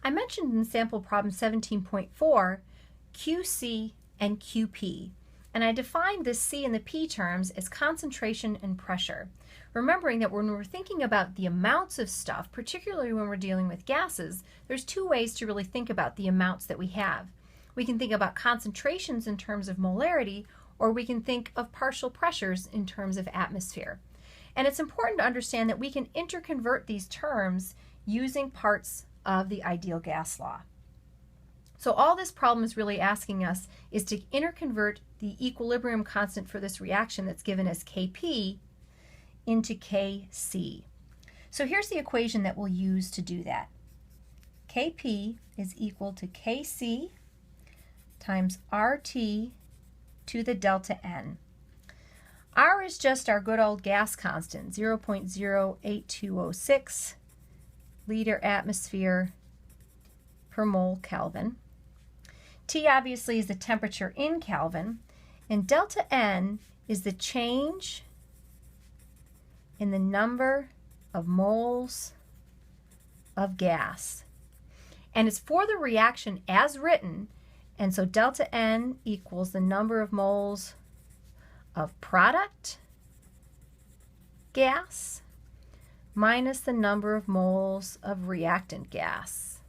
I mentioned in sample problem 17.4 QC and QP, and I defined this C and the P terms as concentration and pressure. Remembering that when we're thinking about the amounts of stuff, particularly when we're dealing with gases, there's two ways to really think about the amounts that we have. We can think about concentrations in terms of molarity, or we can think of partial pressures in terms of atmosphere. And it's important to understand that we can interconvert these terms using parts of the ideal gas law. So all this problem is really asking us is to interconvert the equilibrium constant for this reaction that's given as Kp into Kc. So here's the equation that we'll use to do that. Kp is equal to Kc times RT to the delta N. R is just our good old gas constant, 0.08206 liter atmosphere per mole Kelvin. T obviously is the temperature in Kelvin, and delta N is the change in the number of moles of gas. And it's for the reaction as written, and so delta N equals the number of moles of product gas minus the number of moles of reactant gas.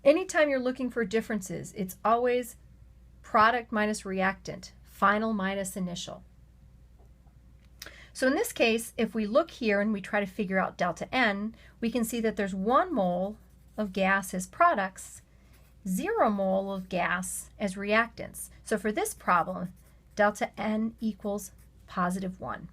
Anytime you're looking for differences, it's always product minus reactant, final minus initial. So in this case, if we look here and we try to figure out delta N, we can see that there's 1 mole of gas as products, 0 mole of gas as reactants. So for this problem, delta N equals +1.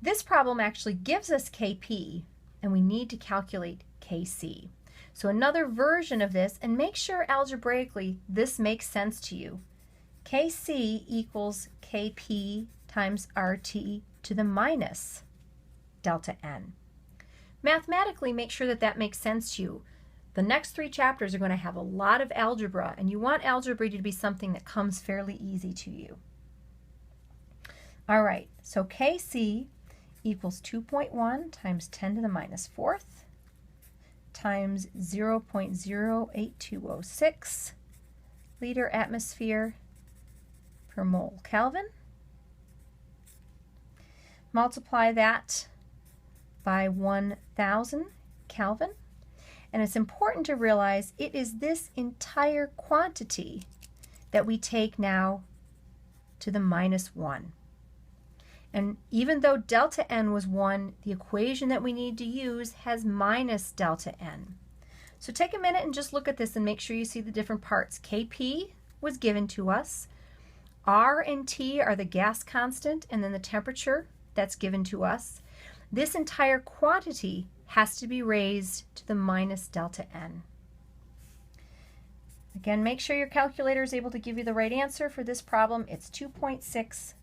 This problem actually gives us Kp, and we need to calculate Kc. So another version of this, and make sure algebraically this makes sense to you. Kc equals Kp times RT to the minus delta N. Mathematically, make sure that that makes sense to you. The next 3 chapters are going to have a lot of algebra, and you want algebra to be something that comes fairly easy to you. All right, so Kc equals 2.1 times 10 to the minus 4th times 0.08206 liter atmosphere per mole Kelvin. Multiply that by 1,000 Kelvin. And it's important to realize it is this entire quantity that we take now to the -1. And even though delta N was 1, the equation that we need to use has minus delta N. So take a minute and just look at this and make sure you see the different parts. Kp was given to us. R and T are the gas constant and then the temperature that's given to us. This entire quantity has to be raised to the minus delta N. Again, make sure your calculator is able to give you the right answer for this problem. It's 2.6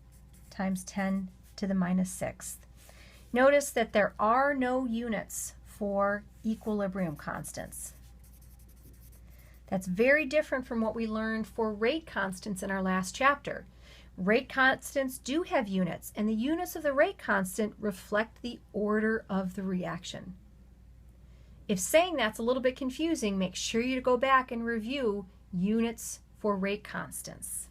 times 10 to the -6th. Notice that there are no units for equilibrium constants. That's very different from what we learned for rate constants in our last chapter. Rate constants do have units, and the units of the rate constant reflect the order of the reaction. If saying that's a little bit confusing, make sure you go back and review units for rate constants.